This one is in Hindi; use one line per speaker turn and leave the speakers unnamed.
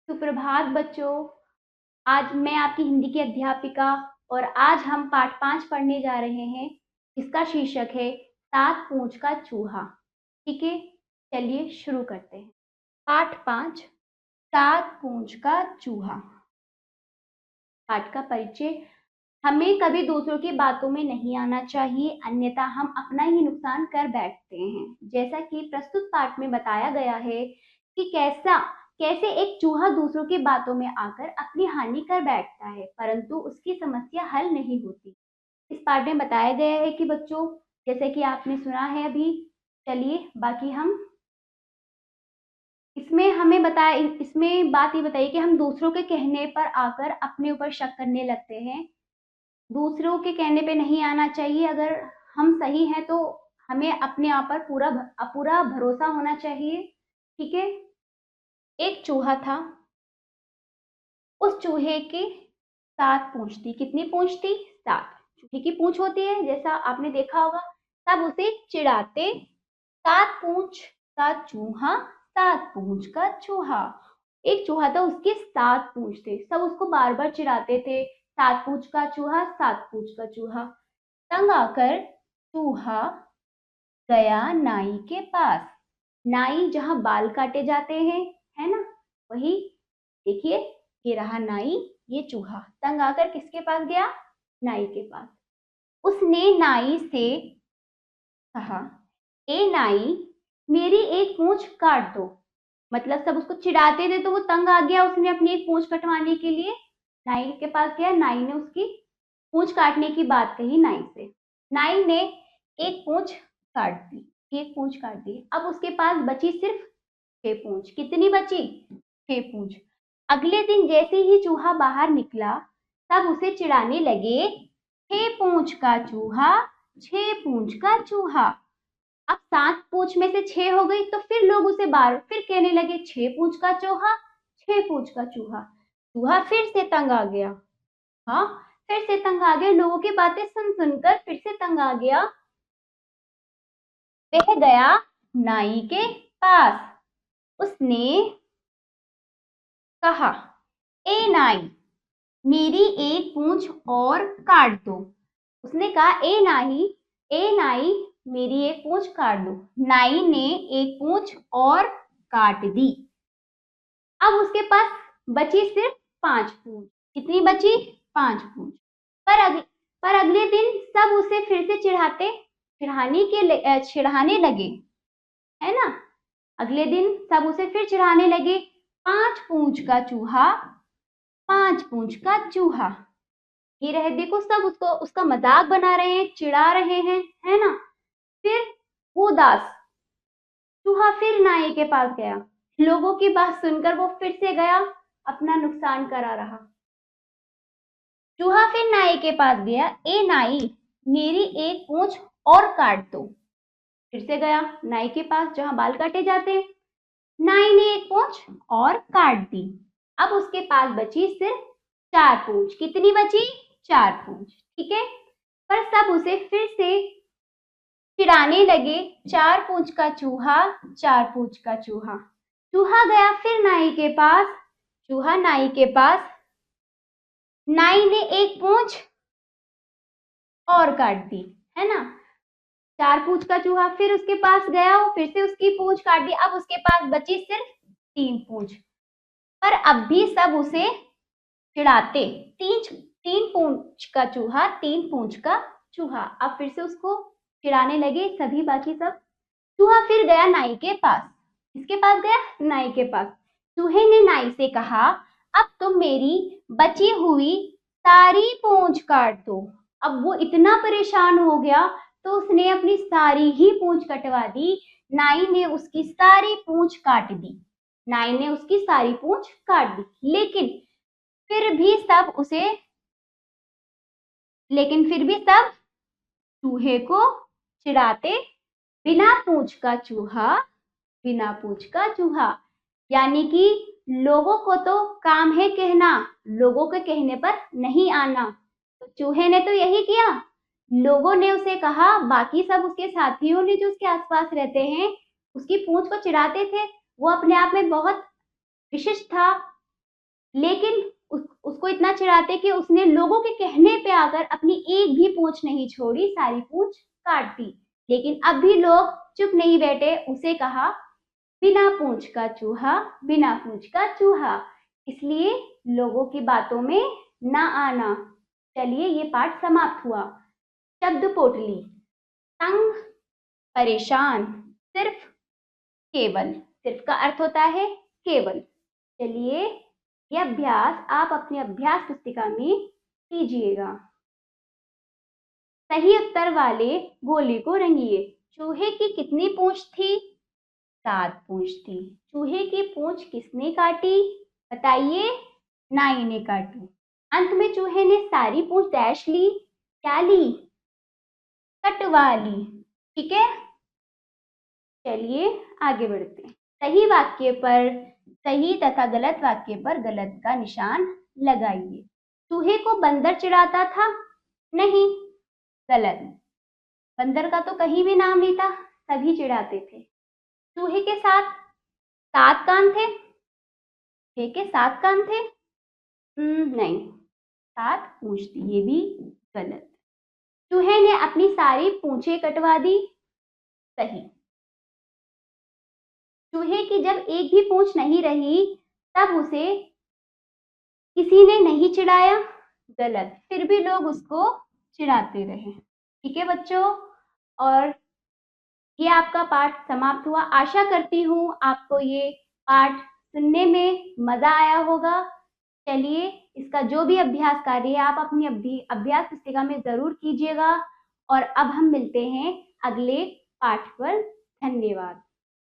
सुप्रभात बच्चों। आज मैं आपकी हिंदी की अध्यापिका और आज हम पाठ 5 पढ़ने जा रहे हैं। इसका शीर्षक है 7 पूंछ का चूहा। ठीक है, चलिए शुरू करते हैं। पाठ 5 7 पूंछ का चूहा। पाठ का परिचय। हमें कभी दूसरों की बातों में नहीं आना चाहिए, अन्यथा हम अपना ही नुकसान कर बैठते हैं। जैसा कि प्रस्तुत पाठ में बताया गया है कि कैसे एक चूहा दूसरों की बातों में आकर अपनी हानि कर बैठता है, परंतु उसकी समस्या हल नहीं होती। इस पाठ में बताया गया है कि बच्चों, जैसे कि आपने सुना है अभी, चलिए बाकी हम इसमें बात ये बताइए कि हम दूसरों के कहने पर आकर अपने ऊपर शक करने लगते हैं। दूसरों के कहने पे नहीं आना चाहिए। अगर हम सही हैं तो हमें अपने आप पर पूरा भरोसा होना चाहिए। ठीक है। एक चूहा था। उस चूहे की 7 पूंछ थी। कितनी पूंछ थी? 7। चूहे की पूंछ होती है, जैसा आपने देखा होगा। सब उसे चिढ़ाते, 7 पूंछ का चूहा, 7 पूंछ का चूहा। एक चूहा था, उसके 7 पूंछ थे। सब उसको बार बार चिढ़ाते थे, 7 पूंछ का चूहा, 7 पूंछ का चूहा। तंग आकर चूहा गया नाई के पास। नाई जहां बाल काटे जाते हैं, है ना, वही। देखिए, ये रहा नाई, ये चूहा तंग आकर किसके पास गया? नाई के पास। उसने नाई से कहा, ए नाई, मेरी एक पूंछ काट दो। मतलब सब उसको चिढ़ाते थे तो वो तंग आ गया, उसने अपनी एक पूंछ कटवाने के लिए नाई के पास गया। नाई ने उसकी पूंछ काटने की बात कही नाई से। नाई ने एक पूंछ काट दी, एक पूंछ काट दी। अब उसके पास बची सिर्फ 6 पूंछ। कितनी बची? 6 पूंछ। अगले दिन जैसे ही चूहा बाहर निकला, सब उसे चिढ़ाने लगे, 6 पूंछ का चूहा, 6 पूंछ का चूहा। अब 7 पूंछ में से 6 हो गई, तो फिर लोग उसे बार फिर कहने लगे, 6 पूंछ का चूहा, 6 पूंछ का चूहा। चूहा फिर से तंग आ गया। हाँ, फिर से तंग आ गया। लोगों की बातें सुन सुनकर फिर से तंग आ गया। वह गया नाई के पास। उसने कहा, ए नाई, मेरी एक पूंछ और काट दो। उसने कहा, ए नाई, मेरी एक पूंछ काट दो। नाई ने एक पूंछ और काट दी। अब उसके पास बची सिर्फ 5 पूंछ। कितनी बची? 5 पूंछ। पर अगले दिन सब उसे फिर से चिढ़ाने लगे, है ना। अगले दिन सब उसे फिर चिढ़ाने लगे, 5 पूंछ का चूहा, 5 पूंछ का चूहा। ये रहे, देखो, सब उसका मजाक बना रहे हैं, चिढ़ा रहे हैं, है ना। फिर उदास चूहा फिर नाई के पास गया। लोगों की बात सुनकर वो फिर से गया, अपना नुकसान करा रहा। चूहा फिर नाई के पास गया, ए नाई, मेरी एक पूंछ और काट दो। फिर से गया नाई के पास, जहां बाल काटे जाते हैं। नाई ने एक पूंछ और काट दी। अब उसके पास बची सिर्फ 4 पूंछ। कितनी बची? 4 पूंछ। ठीक है। पर सब उसे फिर से चिढ़ाने लगे, 4 पूंछ का चूहा, 4 पूंछ का चूहा। चूहा गया फिर नाई के पास। चूहा नाई के पास। नाई ने एक पूंछ और काट दी, है ना। 4 पूंछ का चूहा फिर उसके पास गया, फिर से उसकी पूंछ काट दी। अब उसके पास बची सिर्फ 3 पूंछ। पर अब भी सब उसे चिढ़ाते, 3 पूंछ का चूहा, 3 पूंछ का चूहा। अब फिर से उसको चिढ़ाने लगे सभी, बाकी सब। चूहा फिर गया नाई के पास। किसके पास गया? नाई के पास। चूहे ने नाई से कहा, अब तुम मेरी बची हुई सारी पूंछ काट दो। अब वो इतना परेशान हो गया तो उसने अपनी सारी ही पूंछ कटवा दी। नाई ने उसकी सारी पूंछ काट दी। नाई ने उसकी सारी पूंछ काट दी। लेकिन फिर भी सब चूहे को चिढ़ाते, बिना पूंछ का चूहा, बिना पूंछ का चूहा। यानी कि लोगों को तो काम है कहना, लोगों के कहने पर नहीं आना। तो चूहे ने तो यही किया। लोगों ने उसे कहा, बाकी सब उसके साथियों ने जो उसके आसपास रहते हैं, उसकी पूंछ को चिढ़ाते थे। वो अपने आप में बहुत विशिष्ट था, लेकिन उसको इतना चिढ़ाते कि उसने लोगों के कहने पे आकर अपनी एक भी पूंछ नहीं छोड़ी, सारी पूंछ काट दी। लेकिन अब भी लोग चुप नहीं बैठे, उसे कहा बिना पूंछ का चूहा, बिना पूंछ का चूहा। इसलिए लोगों की बातों में ना आना। चलिए ये पाठ समाप्त हुआ। शब्द पोटली, तंग, परेशान, सिर्फ, केवल। सिर्फ का अर्थ होता है केवल। चलिए ये अभ्यास आप अपनी अभ्यास पुस्तिका में कीजिएगा। सही उत्तर वाले गोले को रंगिए। चूहे की कितनी पूंछ थी? 7 पूंछ थी। चूहे की पूंछ किसने काटी? बताइए। नाई ने काटी। अंत में चूहे ने सारी पूंछ डैश ली। क्या ली? कटवा ली। ठीक है, चलिए आगे बढ़ते हैं। सही वाक्य पर सही तथा गलत वाक्य पर गलत का निशान लगाइए। चूहे को बंदर चिढ़ाता था? नहीं, गलत। बंदर का तो कहीं भी नाम नहीं था, सभी चिढ़ाते थे। चूहे के साथ 7 कान थे? चूहे के 7 कान थे? नहीं, 7 पूंछ थी, ये भी गलत। चूहे ने अपनी सारी पूंछें कटवा दी? सही। चूहे की जब एक भी पूंछ नहीं रही तब उसे किसी ने नहीं चिढ़ाया? गलत। फिर भी लोग उसको चिढ़ाते रहे। ठीक है बच्चों, और ये आपका पाठ समाप्त हुआ। आशा करती हूँ आपको ये पाठ सुनने में मजा आया होगा। चलिए इसका जो भी अभ्यास कार्य है आप अपनी अभ्यास पुस्तिका में जरूर कीजिएगा। और अब हम मिलते हैं अगले पाठ पर। धन्यवाद।